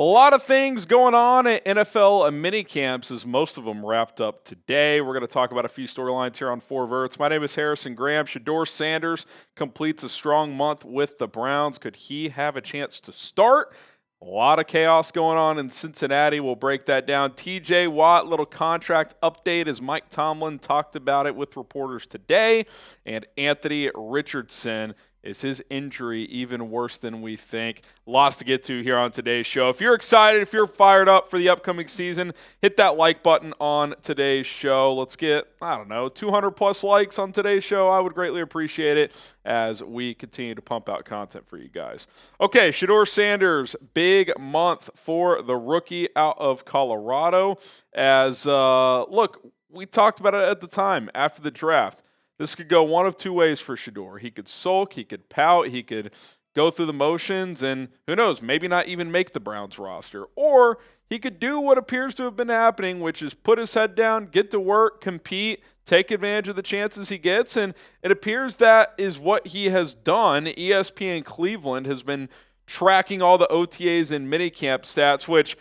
lot of things going on at NFL minicamps as most of them wrapped up today. We're going to talk about a few storylines here on Verts. My name is Harrison Graham. Shedeur Sanders completes a strong month with the Browns. Could he have a chance to start? A lot of chaos going on in Cincinnati. We'll break that down. TJ Watt, little contract update as Mike Tomlin talked about it with reporters today. And Anthony Richardson, is his injury even worse than we think? Lots to get to here on today's show. If you're excited, if you're fired up for the upcoming season, hit that like button on today's show. Let's get, 200 plus likes on today's show. I would greatly appreciate it as we continue to pump out content for you guys. Okay, Shedeur Sanders, big month for the rookie out of Colorado. As, we talked about it at the time after the draft. This could go one of two ways for Shedeur. He could sulk, he could pout, he could go through the motions, and who knows, maybe not even make the Browns roster. Or he could do what appears to have been happening, which is put his head down, get to work, compete, take advantage of the chances he gets, and it appears that is what he has done. ESPN Cleveland has been tracking all the OTAs and minicamp stats, which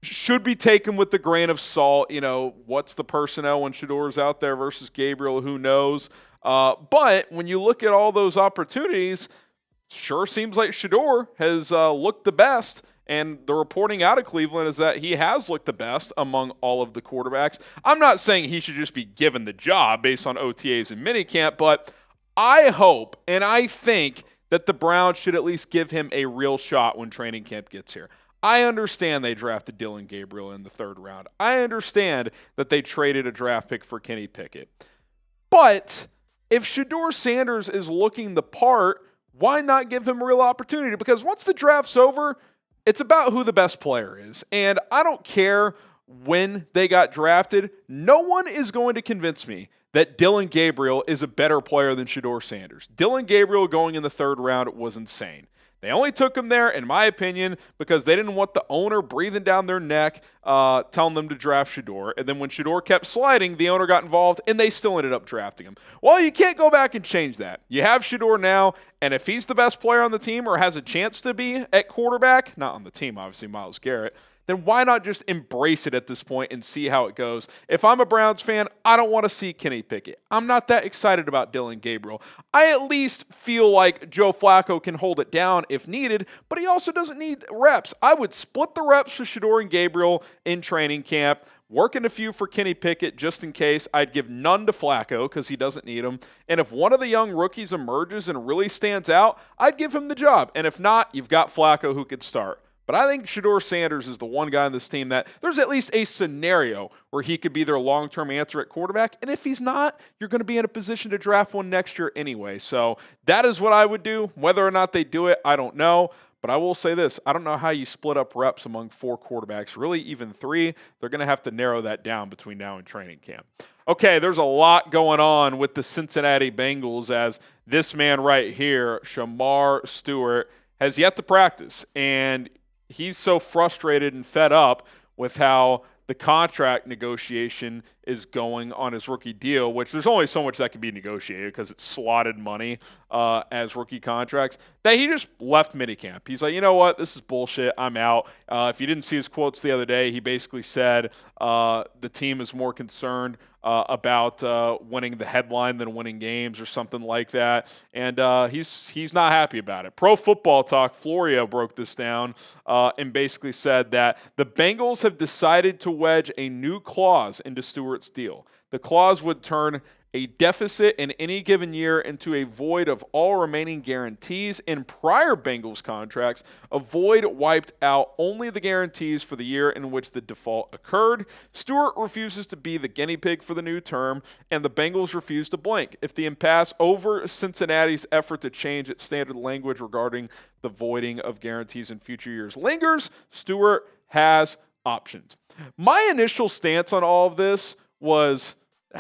should be taken with a grain of salt. What's the personnel when Shedeur's out there versus Gabriel? Who knows? But when you look at all those opportunities, sure seems like Shedeur has looked the best. And the reporting out of Cleveland is that he has looked the best among all of the quarterbacks. I'm not saying he should just be given the job based on OTAs and minicamp, but I hope and I think that the Browns should at least give him a real shot when training camp gets here. I understand they drafted Dillon Gabriel in the third round. I understand that they traded a draft pick for Kenny Pickett. But if Shedeur Sanders is looking the part, why not give him a real opportunity? Because once the draft's over, it's about who the best player is. And I don't care when they got drafted. No one is going to convince me that Dillon Gabriel is a better player than Shedeur Sanders. Dillon Gabriel going in the third round was insane. They only took him there, in my opinion, because they didn't want the owner breathing down their neck, telling them to draft Shedeur. And then when Shedeur kept sliding, the owner got involved, and they still ended up drafting him. Well, you can't go back and change that. You have Shedeur now, and if he's the best player on the team or has a chance to be at quarterback, not on the team, obviously, Myles Garrett, then why not just embrace it at this point and see how it goes? If I'm a Browns fan, I don't want to see Kenny Pickett. I'm not that excited about Dillon Gabriel. I at least feel like Joe Flacco can hold it down if needed, but he also doesn't need reps. I would split the reps for Shedeur and Gabriel in training camp, working a few for Kenny Pickett just in case. I'd give none to Flacco because he doesn't need them. And if one of the young rookies emerges and really stands out, I'd give him the job. And if not, you've got Flacco who could start. But I think Shedeur Sanders is the one guy on this team that there's at least a scenario where he could be their long-term answer at quarterback. And if he's not, you're going to be in a position to draft one next year anyway. So that is what I would do. Whether or not they do it, I don't know. But I will say this, I don't know how you split up reps among four quarterbacks, really even three. They're going to have to narrow that down between now and training camp. Okay, there's a lot going on with the Cincinnati Bengals as this man right here, Shemar Stewart, has yet to practice. And he's so frustrated and fed up with how the contract negotiation is going on his rookie deal, which there's only so much that can be negotiated because it's slotted money as rookie contracts, that he just left minicamp. He's like, you know what, this is bullshit, I'm out. If you didn't see his quotes the other day, he basically said the team is more concerned about winning the headline than winning games or something like that. And he's not happy about it. Pro Football Talk, Florio broke this down and basically said that the Bengals have decided to wedge a new clause into Stewart's deal. The clause would turn a deficit in any given year into a void of all remaining guarantees. In prior Bengals contracts, a void wiped out only the guarantees for the year in which the default occurred. Stewart refuses to be the guinea pig for the new term, and the Bengals refuse to blink. If the impasse over Cincinnati's effort to change its standard language regarding the voiding of guarantees in future years lingers, Stewart has options. My initial stance on all of this was,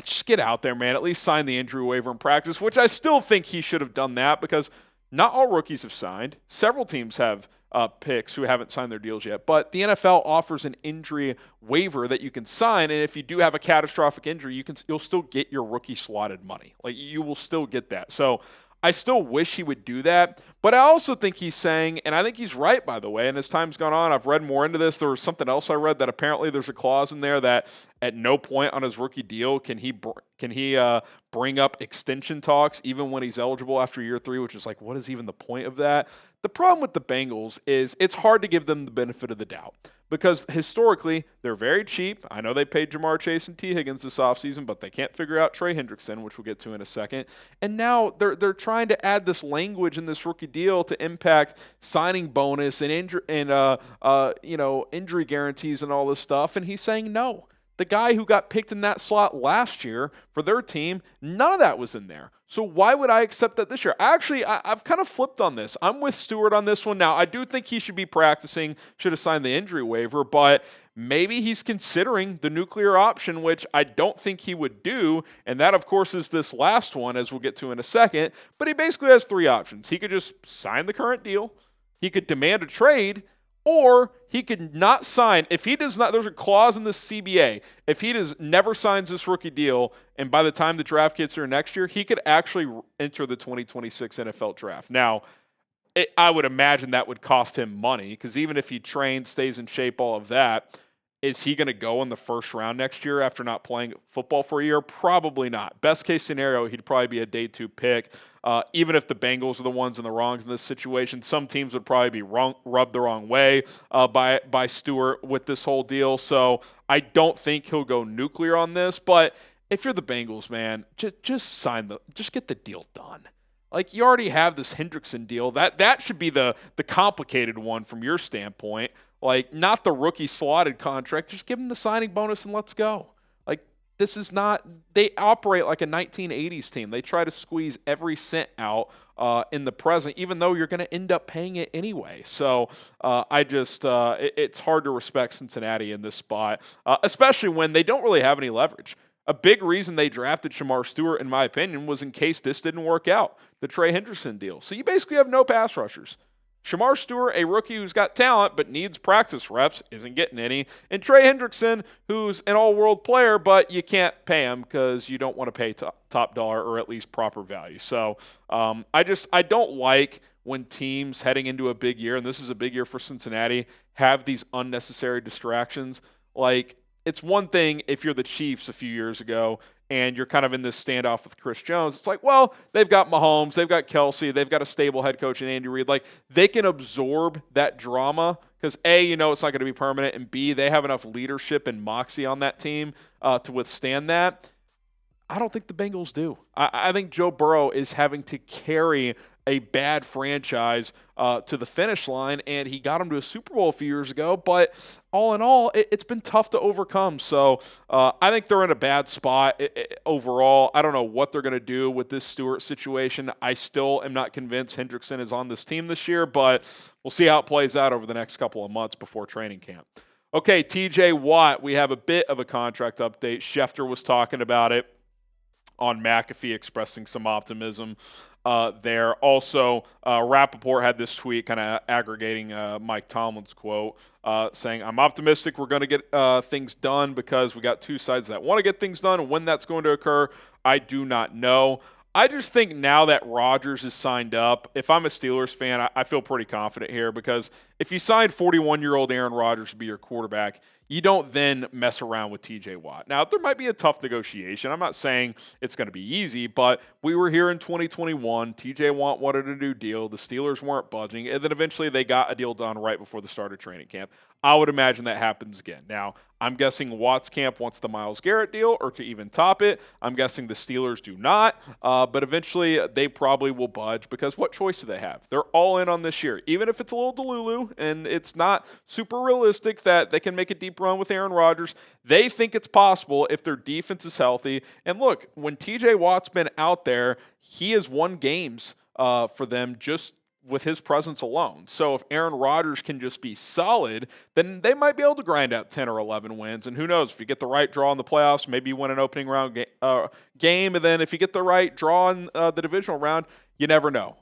just get out there, man. At least sign the injury waiver in practice, which I still think he should have done that because not all rookies have signed. Several teams have picks who haven't signed their deals yet. But the NFL offers an injury waiver that you can sign, and if you do have a catastrophic injury, you'll still get your rookie slotted money. Like, you will still get that. So I still wish he would do that, but I also think he's saying, and I think he's right, by the way, and as time's gone on, I've read more into this. There was something else I read that apparently there's a clause in there that at no point on his rookie deal can he bring up extension talks even when he's eligible after year 3, which is like, what is even the point of that? The problem with the Bengals is it's hard to give them the benefit of the doubt because historically they're very cheap. I know they paid Jamar Chase and T. Higgins this offseason, but they can't figure out Trey Hendrickson, which we'll get to in a second. And now they're trying to add this language in this rookie deal to impact signing bonus and injury guarantees and all this stuff. And he's saying no. The guy who got picked in that slot last year for their team, none of that was in there. So why would I accept that this year? Actually, I've kind of flipped on this. I'm with Stewart on this one. Now, I do think he should be practicing, should have signed the injury waiver, but maybe he's considering the nuclear option, which I don't think he would do. And that, of course, is this last one, as we'll get to in a second. But he basically has 3 options. He could just sign the current deal. He could demand a trade. Or he could not sign. If he does not, there's a clause in the CBA. If he never signs this rookie deal, and by the time the draft gets here next year, he could actually enter the 2026 NFL draft. Now, I would imagine that would cost him money because even if he trains, stays in shape, all of that, is he going to go in the first round next year after not playing football for a year? Probably not. Best case scenario, he'd probably be a day 2 pick. Even if the Bengals are the ones in the wrongs in this situation, some teams would probably be rubbed the wrong way by Stewart with this whole deal. So I don't think he'll go nuclear on this. But if you're the Bengals, man, just get the deal done. Like, you already have this Hendrickson deal. That should be the complicated one from your standpoint. Like, not the rookie slotted contract. Just give him the signing bonus and let's go. Like, this is not – they operate like a 1980s team. They try to squeeze every cent out in the present, even though you're going to end up paying it anyway. So it's hard to respect Cincinnati in this spot, especially when they don't really have any leverage. A big reason they drafted Shemar Stewart, in my opinion, was in case this didn't work out, the Trey Hendrickson deal. So you basically have no pass rushers. Shemar Stewart, a rookie who's got talent but needs practice reps, isn't getting any. And Trey Hendrickson, who's an all-world player, but you can't pay him because you don't want to pay top dollar or at least proper value. So I don't like when teams heading into a big year, and this is a big year for Cincinnati, have these unnecessary distractions. Like, it's one thing if you're the Chiefs a few years ago and you're kind of in this standoff with Chris Jones. It's like, well, they've got Mahomes, they've got Kelsey, they've got a stable head coach in Andy Reid. Like, they can absorb that drama because, A, it's not going to be permanent, and B, they have enough leadership and moxie on that team to withstand that. I don't think the Bengals do. I think Joe Burrow is having to carry a bad franchise to the finish line, and he got him to a Super Bowl a few years ago, but all in all, it's been tough to overcome. So I think they're in a bad spot overall. I don't know what they're going to do with this Stewart situation. I still am not convinced Hendrickson is on this team this year, but we'll see how it plays out over the next couple of months before training camp. Okay, TJ Watt, we have a bit of a contract update. Schefter was talking about it on McAfee, expressing some optimism there. Also, Rappaport had this tweet kind of aggregating Mike Tomlin's quote, saying, "I'm optimistic we're going to get things done because we got two sides that want to get things done, and when that's going to occur, I do not know." I just think now that Rodgers is signed up, if I'm a Steelers fan, I feel pretty confident here because if you signed 41-year-old Aaron Rodgers to be your quarterback, you don't then mess around with TJ Watt. Now, there might be a tough negotiation. I'm not saying it's going to be easy, but we were here in 2021. TJ Watt wanted a new deal. The Steelers weren't budging, and then eventually they got a deal done right before the start of training camp. I would imagine that happens again. Now, I'm guessing Watt's camp wants the Myles Garrett deal or to even top it. I'm guessing the Steelers do not, but eventually they probably will budge because what choice do they have? They're all in on this year. Even if it's a little delulu and it's not super realistic that they can make a deep run with Aaron Rodgers, they think it's possible if their defense is healthy. And look, when TJ Watt's been out there, he has won games for them just with his presence alone. So if Aaron Rodgers can just be solid, then they might be able to grind out 10 or 11 wins. And who knows, if you get the right draw in the playoffs, maybe you win an opening round game. And then if you get the right draw in the divisional round, you never know.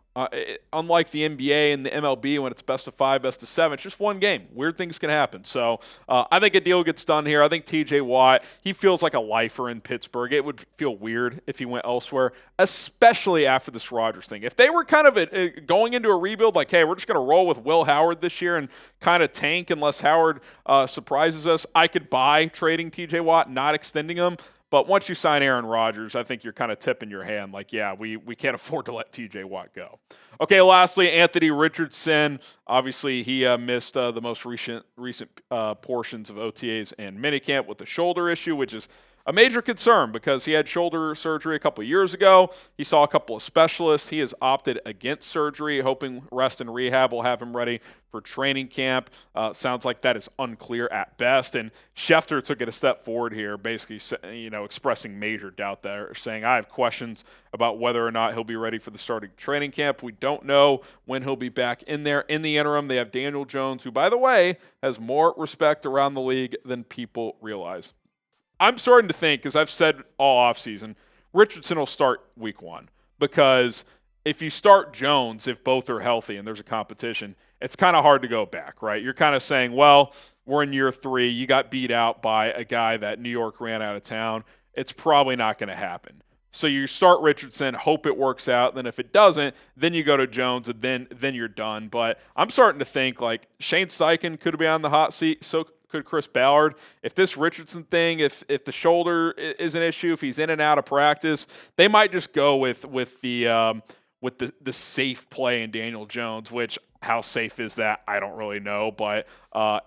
Unlike the NBA and the MLB when it's best of 5, best of 7, it's just one game. Weird things can happen. So I think a deal gets done here. I think TJ Watt, he feels like a lifer in Pittsburgh. It would feel weird if he went elsewhere, especially after this Rodgers thing. If they were kind of going into a rebuild like, hey, we're just going to roll with Will Howard this year and kind of tank unless Howard surprises us, I could buy trading TJ Watt, not extending him. But once you sign Aaron Rodgers, I think you're kind of tipping your hand like, yeah, we can't afford to let TJ Watt go. Okay, lastly, Anthony Richardson. Obviously, he missed the most recent portions of OTAs and minicamp with the shoulder issue, which is a major concern because he had shoulder surgery a couple years ago. He saw a couple of specialists. He has opted against surgery, hoping rest and rehab will have him ready for training camp. Sounds like that is unclear at best. And Schefter took it a step forward here, basically, expressing major doubt there, saying, I have questions about whether or not he'll be ready for the starting training camp. We don't know when he'll be back in there. In the interim, they have Daniel Jones, who, by the way, has more respect around the league than people realize. I'm starting to think, as I've said all offseason, Richardson will start week 1 because if you start Jones, if both are healthy and there's a competition, it's kind of hard to go back, right? You're kind of saying, well, we're in year 3. You got beat out by a guy that New York ran out of town. It's probably not going to happen. So you start Richardson, hope it works out. Then if it doesn't, then you go to Jones, and then you're done. But I'm starting to think like Shane Steichen could be on the hot seat. So could Chris Ballard. If this Richardson thing, if the shoulder is an issue, if he's in and out of practice, they might just go with the safe play in Daniel Jones, which how safe is that? I don't really know, but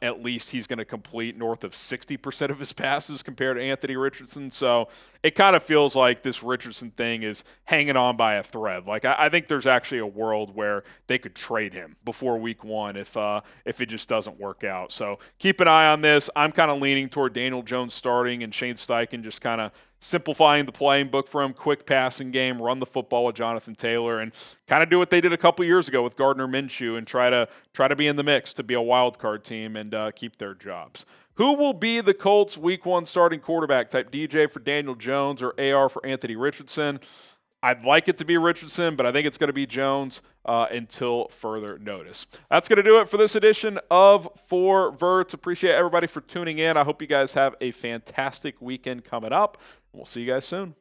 at least he's going to complete north of 60% of his passes compared to Anthony Richardson. So it kind of feels like this Richardson thing is hanging on by a thread. Like I think there's actually a world where they could trade him before week 1 if it just doesn't work out. So keep an eye on this. I'm kind of leaning toward Daniel Jones starting and Shane Steichen just kind of simplifying the playing book for him, quick passing game, run the football with Jonathan Taylor, and kind of do what they did a couple years ago with Gardner Minshew and try to be in the mix to be a wild card team and keep their jobs. Who will be the Colts week 1 starting quarterback? Type DJ for Daniel Jones or AR for Anthony Richardson. I'd like it to be Richardson, but I think it's going to be Jones until further notice. That's going to do it for this edition of 4 Verts. Appreciate everybody for tuning in. I hope you guys have a fantastic weekend coming up. We'll see you guys soon.